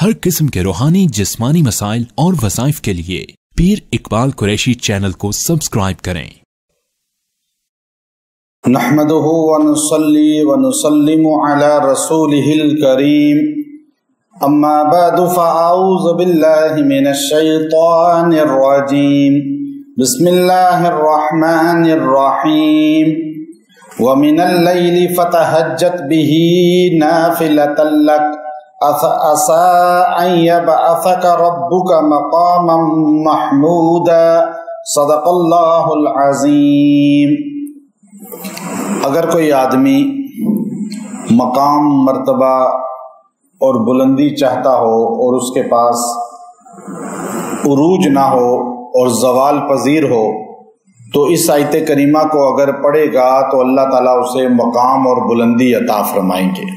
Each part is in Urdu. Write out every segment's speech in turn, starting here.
ہر قسم کے روحانی جسمانی مسائل اور وظائف کے لیے پیر اقبال قریشی چینل کو سبسکرائب کریں۔ نحمده ونصلي ونسلم على رسوله الكريم اما بعد فاعوذ بالله من الشيطان الرجيم بسم الله الرحمن الرحيم ومن الليل فتهجد به نافلة لك عسى أن يبعثك ربك مقاما محمودا صدق الله العظيم۔ اگر کوئی آدمی مقام، مرتبہ اور بلندی چاہتا ہو اور اس کے پاس عروج نہ ہو اور زوال پذیر ہو تو اس آیت کریمہ کو اگر پڑھے گا تو اللہ تعالیٰ اسے مقام اور بلندی عطا فرمائیں گے،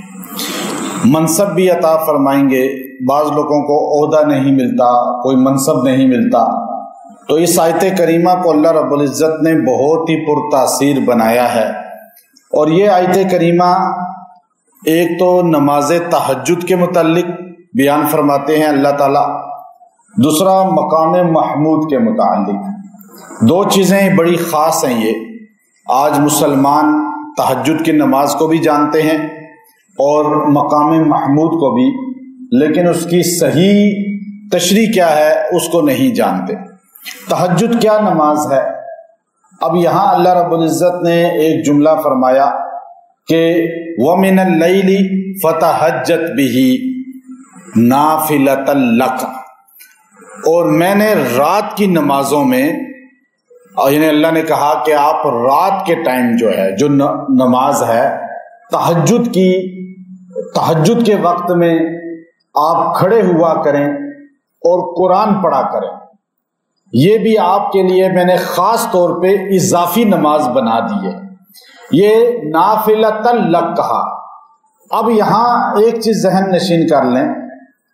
منصب بھی عطا فرمائیں گے۔ بعض لوگوں کو عہدہ نہیں ملتا، کوئی منصب نہیں ملتا، تو اس آیت کریمہ کو اللہ رب العزت نے بہت ہی پرتاثیر بنایا ہے۔ اور یہ آیت کریمہ ایک تو نماز تہجد کے متعلق بیان فرماتے ہیں اللہ تعالیٰ، دوسرا مقام محمود کے متعلق۔ دو چیزیں بڑی خاص ہیں یہ۔ آج مسلمان تہجد کی نماز کو بھی جانتے ہیں اور مقام محمود کو بھی، لیکن اس کی صحیح تشریح کیا ہے اس کو نہیں جانتے۔ تہجد کیا نماز ہے؟ اب یہاں اللہ رب العزت نے ایک جملہ فرمایا کہ وَمِنَ اللَّيْلِ فَتَهَجَّدْ بِهِ نَافِلَةً لَكَ، اور میں نے رات کی نمازوں میں، یعنی اللہ نے کہا کہ آپ رات کے ٹائم جو ہے، جو نماز ہے تہجد کی، تہجد کے وقت میں آپ کھڑے ہوا کریں اور قرآن پڑھا کریں۔ یہ بھی آپ کے لیے میں نے خاص طور پہ اضافی نماز بنا دی ہے، یہ نافلۃ لک کہا۔ اب یہاں ایک چیز ذہن نشین کر لیں،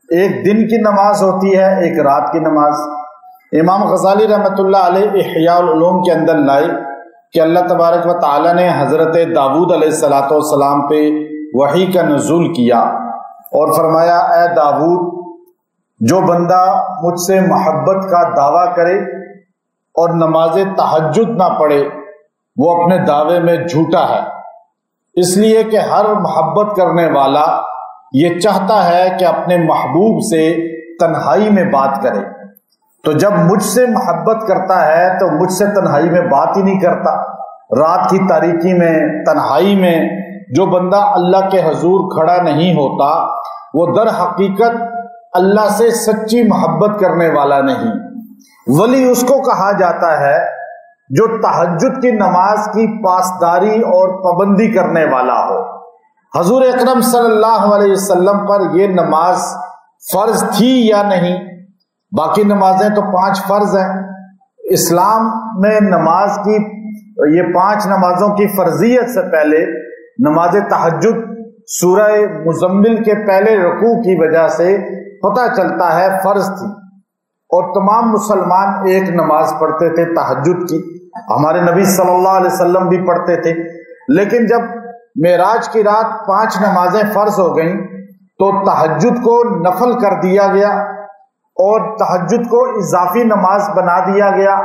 ایک دن کی نماز ہوتی ہے، ایک رات کی نماز۔ امام غزالی رحمۃ اللہ علیہ احیاء العلوم کے اندر لائے کہ اللہ تبارک و تعالی نے حضرت داؤد علیہ السلام پہ وحی کا نزول کیا اور فرمایا، اے داؤد، جو بندہ مجھ سے محبت کا دعویٰ کرے اور نماز تہجد نہ پڑھے وہ اپنے دعوے میں جھوٹا ہے، اس لیے کہ ہر محبت کرنے والا یہ چاہتا ہے کہ اپنے محبوب سے تنہائی میں بات کرے، تو جب مجھ سے محبت کرتا ہے تو مجھ سے تنہائی میں بات ہی نہیں کرتا۔ رات کی تاریکی میں، تنہائی میں جو بندہ اللہ کے حضور کھڑا نہیں ہوتا وہ در حقیقت اللہ سے سچی محبت کرنے والا نہیں۔ ولی اس کو کہا جاتا ہے جو تہجد کی نماز کی پاسداری اور پابندی کرنے والا ہو۔ حضور اکرم صلی اللہ علیہ وسلم پر یہ نماز فرض تھی یا نہیں؟ باقی نمازیں تو 5 فرض ہیں۔ اسلام میں نماز کی، یہ 5 نمازوں کی فرضیت سے پہلے نماز تہجد سورہ مزمل کے پہلے رکوع کی وجہ سے پتہ چلتا ہے فرض تھی، اور تمام مسلمان ایک نماز پڑھتے تھے تہجد کی، ہمارے نبی صلی اللہ علیہ وسلم بھی پڑھتے تھے۔ لیکن جب معراج کی رات 5 نمازیں فرض ہو گئیں تو تہجد کو نفل کر دیا گیا اور تہجد کو اضافی نماز بنا دیا گیا۔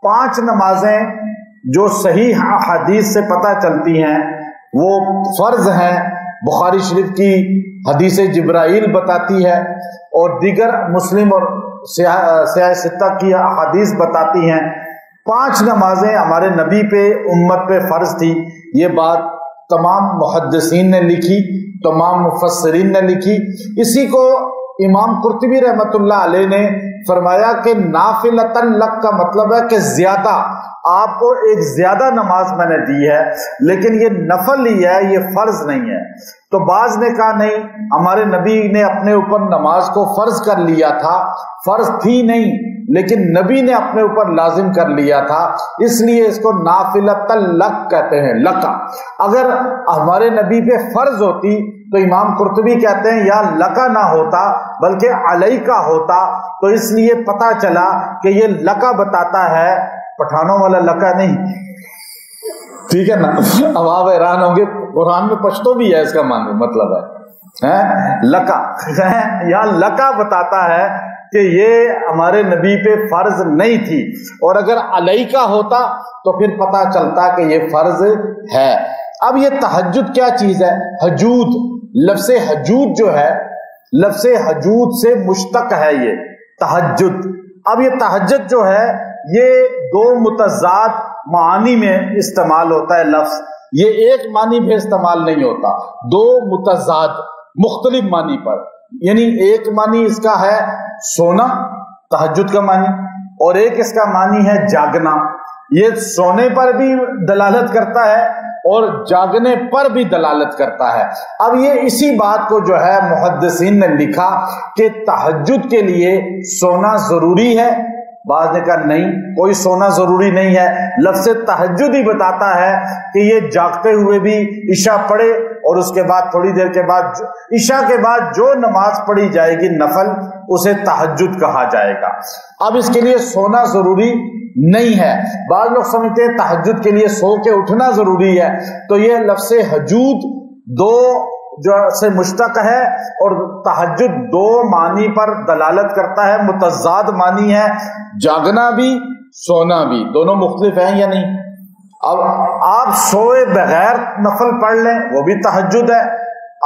5 نمازیں جو صحیح حدیث سے پتہ چلتی ہیں وہ فرض ہیں، بخاری شریف کی حدیث جبرائیل بتاتی ہے اور دیگر مسلم اور سیاہ ستہ کی حدیث بتاتی ہیں۔ 5 نمازیں ہمارے نبی پہ، امت پہ فرض تھی۔ یہ بات تمام محدثین نے لکھی، تمام مفسرین نے لکھی۔ اسی کو امام قرطبی رحمۃ اللہ علیہ نے فرمایا کہ نافلۃ لک کا مطلب ہے کہ زیادہ، آپ کو ایک زیادہ نماز میں نے دی ہے، لیکن یہ نفل ہی ہے، یہ فرض نہیں ہے۔ تو بعض نے کہا نہیں، ہمارے نبی نے اپنے اوپر نماز کو فرض کر لیا تھا، فرض تھی نہیں لیکن نبی نے اپنے اوپر لازم کر لیا تھا، اس لیے اس کو نافلۃ لک کہتے ہیں، لکا۔ اگر ہمارے نبی پہ فرض ہوتی تو امام قرطبی کہتے ہیں یا لکا نہ ہوتا بلکہ علیکا ہوتا، تو اس لیے پتا چلا کہ یہ لکا بتاتا ہے، پٹھانوں والا لکا نہیں، ٹھیک ہے نا۔ اب آپ حیران ہوں گے، قرآن میں پشتو بھی ہے اس کا معنی، مطلب ہے لکا یہاں لکا بتاتا ہے کہ یہ ہمارے نبی پہ فرض نہیں تھی، اور اگر علیکا ہوتا تو پھر پتہ چلتا کہ یہ فرض ہے۔ اب یہ تہجد کیا چیز ہے؟ حجود، لفظ حجود جو ہے، لفظ حجود سے مشتق ہے یہ تہجد۔ اب یہ تہجد جو ہے یہ دو متضاد معانی میں استعمال ہوتا ہے لفظ، یہ ایک معنی میں استعمال نہیں ہوتا، دو متضاد مختلف معنی پر، یعنی ایک معنی اس کا ہے سونا، تہجد کا معنی، اور ایک اس کا معنی ہے جاگنا۔ یہ سونے پر بھی دلالت کرتا ہے اور جاگنے پر بھی دلالت کرتا ہے۔ اب یہ اسی بات کو جو ہے محدثین نے لکھا کہ تہجد کے لیے سونا ضروری ہے، بعض نے کہا نہیں، کوئی سونا ضروری نہیں ہے، لفظ تہجد ہی بتاتا ہے کہ یہ جاگتے ہوئے بھی عشاء پڑھے، اور اس کے بعد تھوڑی دیر کے بعد عشاء کے بعد جو نماز پڑھی جائے گی نفل، اسے تہجد کہا جائے گا۔ اب اس کے لیے سونا ضروری نہیں ہے۔ بعض لوگ سمجھتے ہیں تہجد کے لیے سو کے اٹھنا ضروری ہے، تو یہ لفظ حجود دو جو سے مشتق ہے، اور تہجد دو معنی پر دلالت کرتا ہے، متضاد معنی ہے، جاگنا بھی سونا بھی، دونوں مختلف ہیں یا نہیں؟ اب آپ سوئے بغیر نفل پڑھ لیں وہ بھی تہجد ہے،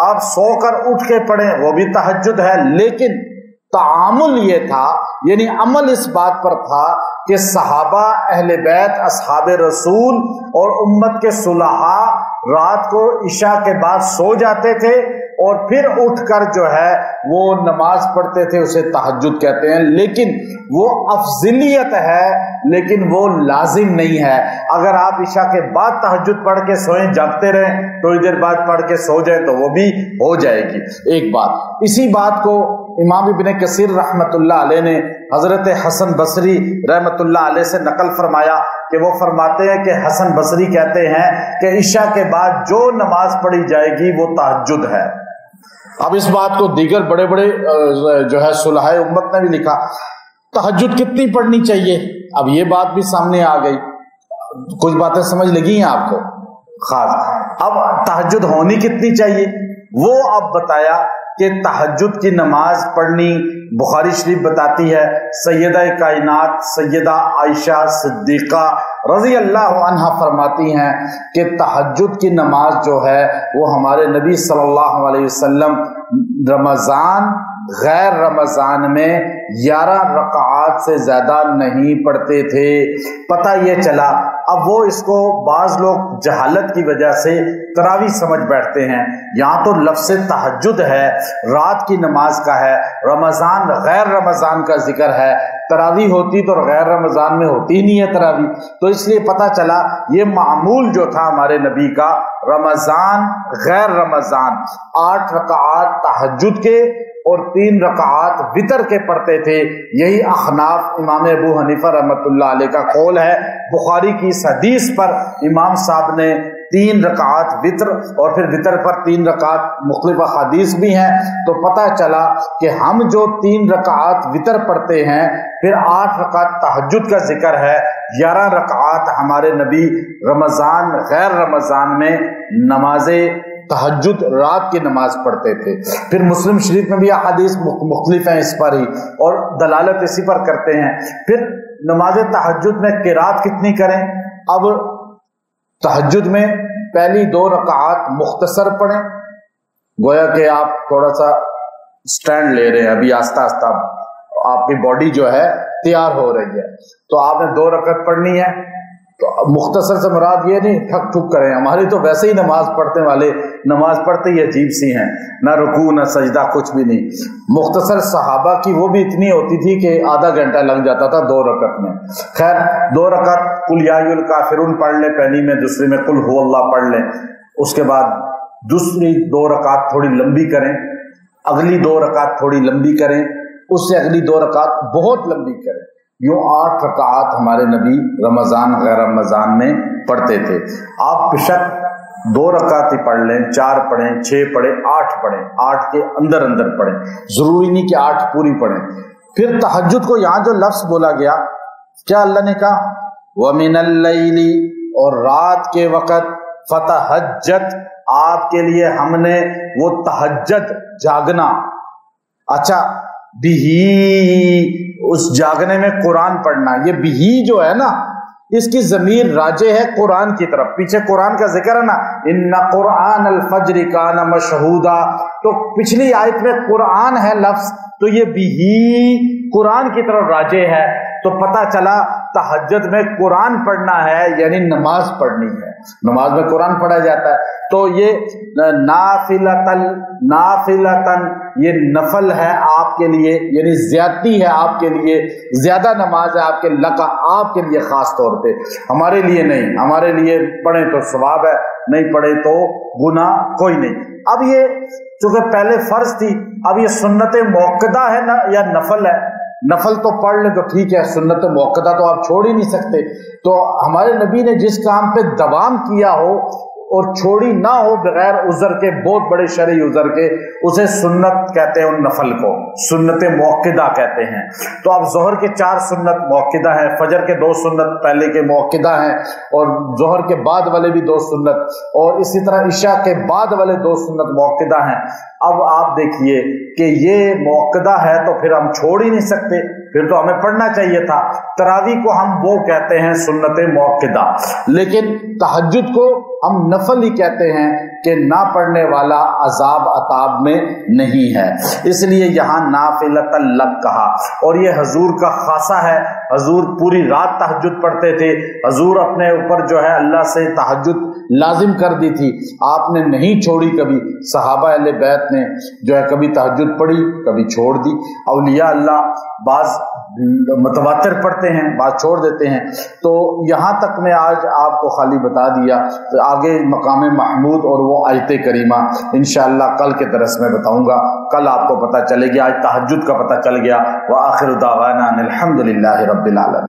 آپ سو کر اٹھ کے پڑھیں وہ بھی تہجد ہے، لیکن تعامل یہ تھا، یعنی عمل اس بات پر تھا کہ صحابہ، اہل بیت، اصحاب رسول اور امت کے صلحاء رات کو عشاء کے بعد سو جاتے تھے اور پھر اٹھ کر جو ہے وہ نماز پڑھتے تھے، اسے تہجد کہتے ہیں۔ لیکن وہ افضلیت ہے، لیکن وہ لازم نہیں ہے۔ اگر آپ عشاء کے بعد تہجد پڑھ کے سوئیں، جاگتے رہیں، تھوڑی دیر بعد پڑھ کے سو جائیں تو وہ بھی ہو جائے گی۔ ایک بات، اسی بات کو امام ابن کثیر رحمت اللہ علیہ نے حضرت حسن بصری رحمت اللہ علیہ سے نقل فرمایا کہ وہ فرماتے ہیں کہ حسن بصری کہتے ہیں کہ عشاء کے بعد جو نماز پڑھی جائے گی وہ تہجد ہے۔ اب اس بات کو دیگر بڑے بڑے جو ہے صلحاء امت نے بھی لکھا، تہجد کتنی پڑھنی چاہیے؟ اب یہ بات بھی سامنے آ گئی، کچھ باتیں سمجھ لگی ہیں آپ کو خاص۔ اب تہجد ہونی کتنی چاہیے وہ اب بتایا کہ تہجد کی نماز پڑھنی، بخاری شریف بتاتی ہے، سیدہ کائنات سیدہ عائشہ صدیقہ رضی اللہ عنہا فرماتی ہیں کہ تہجد کی نماز جو ہے وہ ہمارے نبی صلی اللہ علیہ وسلم رمضان غیر رمضان میں 11 رکعات سے زیادہ نہیں پڑھتے تھے۔ پتہ یہ چلا، اب وہ اس کو بعض لوگ جہالت کی وجہ سے تراویح سمجھ بیٹھتے ہیں، یہاں تو لفظ تہجد ہے، رات کی نماز کا ہے، رمضان غیر رمضان کا ذکر ہے، تراویح ہوتی تو غیر رمضان میں ہوتی ہی نہیں ہے تراویح، تو اس لیے پتہ چلا یہ معمول جو تھا ہمارے نبی کا، رمضان غیر رمضان 8 رکعات تہجد کے اور 3 رکعات وتر کے پڑھتے تھے۔ یہی احناف امام ابو حنیفہ رحمۃ اللہ علیہ کا قول ہے۔ بخاری کی اس حدیث پر امام صاحب نے 3 رکعات وتر اور پھر وتر پر 3 رکعات مختلف احادیث بھی ہیں، تو پتہ چلا کہ ہم جو 3 رکعات وتر پڑھتے ہیں، پھر 8 رکعات تہجد کا ذکر ہے، 11 رکعات ہمارے نبی رمضان غیر رمضان میں نماز تہجد رات کی نماز پڑھتے تھے۔ پھر مسلم شریف میں بھی احادیث مختلف ہیں اس پر ہی، اور دلالت اسی پر کرتے ہیں۔ پھر نماز تہجد میں قرات کتنی کریں؟ اب تہجد میں پہلی 2 رکعات مختصر پڑھیں، گویا کہ آپ تھوڑا سا سٹینڈ لے رہے ہیں، ابھی آہستہ آہستہ آپ کی باڈی جو ہے تیار ہو رہی ہے، تو آپ نے 2 رکعت پڑھنی ہے۔ تو مختصر سے مراد یہ نہیں ٹھک ٹھک کریں، ہماری تو ویسے ہی نماز پڑھنے والے نماز پڑھتے ہی عجیب سی ہیں، نہ رکوع نہ سجدہ کچھ بھی نہیں۔ مختصر صحابہ کی وہ بھی اتنی ہوتی تھی کہ آدھا گھنٹہ لگ جاتا تھا 2 رکعت میں۔ خیر 2 رکعت قل یا ایھا الکافرون پڑھ لیں پہلی میں، دوسری میں قل ھو اللہ پڑھ لیں، اس کے بعد دوسری 2 رکعت تھوڑی لمبی کریں، اگلی 2 رکعت تھوڑی لمبی کریں، اس سے اگلی 2 رکعت بہت لمبی کریں۔ یوں 8 رکعات ہمارے نبی رمضان غیر رمضان میں پڑھتے تھے۔ آپ بشک 2 رکعت ہی پڑھ لیں، 4 پڑھیں، 6 پڑھیں، 8 پڑھیں، 8 کے اندر اندر پڑھیں، ضروری نہیں کہ 8 پوری پڑھیں۔ پھر تہجد کو یہاں جو لفظ بولا گیا، کیا اللہ نے کہا وَمِنَ اللَّيْلِ، اور رات کے وقت فتہجد آپ کے لیے ہم نے وہ تہجد جاگنا، اچھا بہی اس جاگنے میں قرآن پڑھنا، یہ بہی جو ہے نا اس کی ضمیر راجع ہے قرآن کی طرف، پیچھے قرآن کا ذکر ہے نا ان قرآن الفجر کان مشہودا، تو پچھلی آیت میں قرآن ہے لفظ، تو یہ بھی قرآن کی طرف راجع ہے، تو پتہ چلا تہجد میں قرآن پڑھنا ہے یعنی نماز پڑھنی ہے، نماز میں قرآن پڑھا جاتا ہے، تو یہ نافلتن یہ نفل ہے آپ کے لیے، یعنی زیادتی ہے آپ کے لیے، زیادہ نماز ہے آپ کے لقا، آپ کے لیے خاص طور پہ، ہمارے لیے نہیں، ہمارے لیے پڑھیں تو ثواب ہے، نہیں پڑھے تو گناہ کوئی نہیں۔ اب یہ چونکہ پہلے فرض تھی، اب یہ سنت موقدہ ہے نا یا نفل ہے، نفل تو پڑھ لیں تو ٹھیک ہے، سنت موقدہ تو آپ چھوڑ ہی نہیں سکتے، تو ہمارے نبی نے جس کام پہ دوام کیا ہو اور چھوڑی نہ ہو بغیر عذر کے، بہت بڑے شرعی عذر کے، اسے سنت کہتے ہیں، ان نفل کو سنت موقدہ کہتے ہیں۔ تو اب ظہر کے 4 سنت موقدہ ہیں، فجر کے 2 سنت پہلے کے موقدہ ہیں، اور ظہر کے بعد والے بھی 2 سنت، اور اسی طرح عشاء کے بعد والے 2 سنت موقدہ ہیں۔ اب آپ دیکھیے کہ یہ موقدہ ہے تو پھر ہم چھوڑ ہی نہیں سکتے، پھر تو ہمیں پڑھنا چاہیے تھا۔ تراویح کو ہم وہ کہتے ہیں سنت موقدہ، لیکن تہجد کو ہم نفل ہی کہتے ہیں کہ نہ پڑھنے والا عذاب عطاب میں نہیں ہے، اس لیے یہاں نافلۃ لک کہا، اور یہ حضور کا خاصہ ہے، حضور پوری رات تہجد پڑھتے تھے، حضور اپنے اوپر جو ہے اللہ سے تہجد لازم کر دی تھی، آپ نے نہیں چھوڑی کبھی، صحابہ اہل بیت نے جو ہے کبھی تہجد پڑھی کبھی چھوڑ دی، اولیاء اللہ بعض متواتر پڑھتے ہیں بعض چھوڑ دیتے ہیں، تو یہاں تک میں آج آپ کو خالی بتا دیا، آگے مقام محمود اور وہ آیت کریمہ انشاءاللہ کل کے درس میں بتاؤں گا، کل آپ کو پتہ چلے گی، آج تہجد کا پتہ چل گیا۔ وآخر دعوانا الحمدللہ رب العالمین۔